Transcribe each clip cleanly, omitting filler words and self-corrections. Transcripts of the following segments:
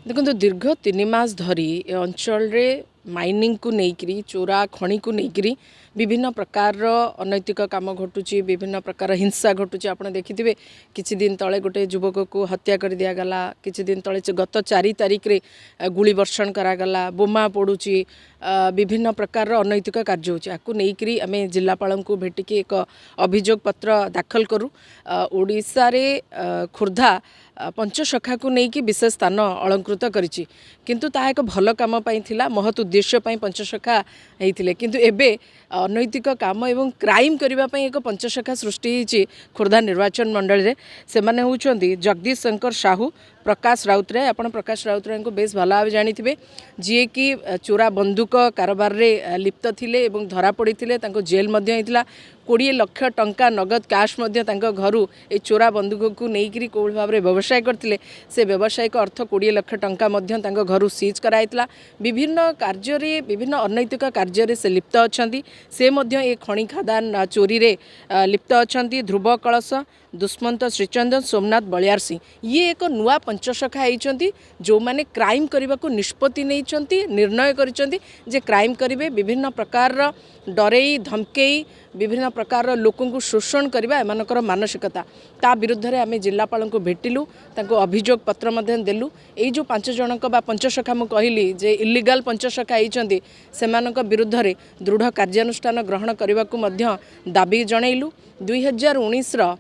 देखो दीर्घ 3 मास धरी ए अंचल रे माइनिंग को लेकर चोरा खणी को लेकर विभिन्न प्रकार अनैतिक काम घटुची, विभिन्न प्रकार हिंसा घटुची। आप देखिथे किछि दिन तले गोटे युवक को हत्या कर दिया गला, किछि दिन तले गत 4 तारिख रे गुली वर्षण करागला, बोमा पड़ुची, विभिन्न प्रकार अनैतिक कार्य होची। आकु नेइकरी आमे जिल्लापाल को भेटिकी एक अभियोग पत्र दाखल करूँ। ओडिशा रे खुर्धा पंचसखा को लेकिन विशेष स्थान अलंकृत करिछि, किंतु ता एक भल काम पाई थिला, महत उद्देश्य पाई पंचसखा होइथिले। किंतु एबे अनैतिक काम एवं क्राइम करबा पाई एक पंचसखा सृष्टि होइछि खुर्धा निर्वाचन मंडल रे। से माने होउछंती जगदीश शंकर साहू, प्रकाश राउतराय। आपण प्रकाश राउतराय को बेस भल भाव जानिथिबे, जी कि चोरा बंदूक कारोबार रे लिप्त थिले एवं धरा पड़ी थिले। तांको जेल मध्ये होइथिला। 20 लाख टंका नगद कैश मध्ये तांको घरु ए चोरा बंदूक को नेइकरी कोल भाव रे व्यवसाय करथिले। से व्यवसायिक अर्थ 20 लाख टंका मध्ये तांको घरु सीज कराइतला। विभिन्न कार्य रे, विभिन्न अनैतिक कार्य रे से लिप्त अछंती। से मध्ये ए खणी खादान चोरी रे लिप्त अछंती ध्रुव कलश, दुष्मंत श्रीचंदन, सोमनाथ बलियार सिंह। ये एक नुआ पंचसखा होइछंती जो माने क्राइम करबा को निष्पत्ति नैछंती, निर्णय करिछंती जे क्राइम करिवे। विभिन्न प्रकार डरेई धमकेई विभिन्न प्रकार लोकों को शोषण करबा एमानकर मानसिकता। ता विरुद्ध रे आमे जिल्लापाल को भेटिलु, तांको अभियोग पत्र मध्ये देलु। ए जो 5 जनक बा पंचसखा मु कहली जे इलीगल पंचसखा होइछंती, सेमानक विरुद्ध रे दृढ़ कार्यानुष्ठान ग्रहण करबा को मध्ये दाबी जणैलु। 2019 रो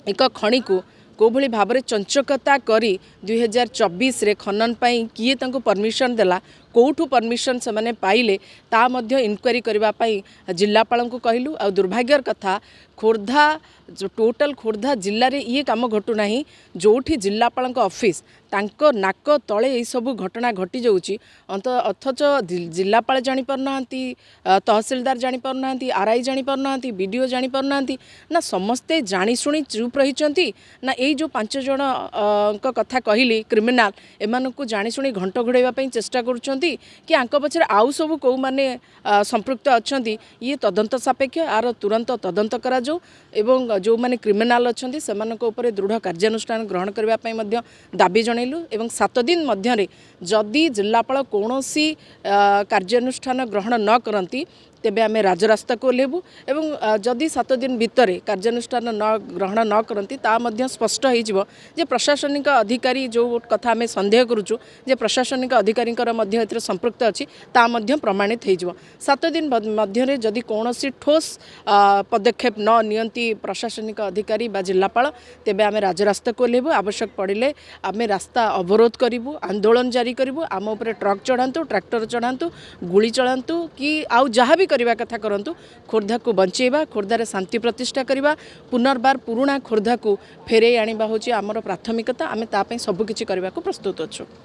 एक खणी को कोभली भाव में चंचकता करी 2024 रे खनन पाई किए तांको परमिशन देला, कौठू परमिशन से माने पाइले ता मध्य इनक्वारी करबा पाई जिल्लापाल को कहलु। आ दुर्भाग्यर कथा खोर्धा जो टोटल खोर्धा जिल्ला रे ये काम घटू नाही, जोठी जिल्लापाल ऑफिस तांको नाक तले ये सब घटना घटी जाउची। अथच जिल्लापाल जानि पारनांती, तहसीलदार जानि पारनांती, आरआई जानि पारनांती, बीडीओ जानि पारनांती ना, समस्ते जानि सुनी चुप रहिचंती ना। ये जो 5 जन का कथा कहली क्रिमिनाल, एमानकु जानि सुनी घंट घोड़ाइबा पई चेष्टा करूचंती कि आंक पछरे आउ सब को माने संपृक्त अछंती। ये तदंत सापेक्ष, आर तुरंत तदंत करा जो एवं जो माने क्रिमिनाल अछंती सेमानक ऊपर दृढ़ कार्यानुष्ठान ग्रहण करबा पई मध्य दाबी जणैलु। एवं 7 दिन मध्य जदि जिल्लापाल कौनसी कार्यानुष्ठान ग्रहण न करती तेबे आमे राजरास्ता को ओह्लेबू। एवं जदि 7 दिन भितर कार्यानुष्ठान न ग्रहण न करती ता मध्य स्पष्ट हो जे प्रशासनिक अधिकारी जो कथा आमे संदेह करूचु जे प्रशासनिक अधिकारी मध्य एथिरे संपृक्त अछि ता मध्य प्रमाणित हो। 7 दिन मध्य जदि कौनसी ठोस पदक्षेप न नियंती प्रशासनिक अधिकारी बा जिल्लापाल, तेबे आमे राजरास्ता को ओह्लेबू। आवश्यक पड़िले आमे रास्ता अवरोध करिवु, आंदोलन जारी करिवु। आम उपरे ट्रक चढ़ातु, ट्रैक्टर चढ़ातु, गुली चलातु कि आउ जहाँ भी करबा कथा करंतु। खोर्धा को बंचेबा, खोर्धारे शांति प्रतिष्ठा करबा, पुनर्बार पुराणा खोर्धा को फेरे आनिबा होची आमर प्राथमिकता। आमे ता पई सब किछि करबा को प्रस्तुत अछु।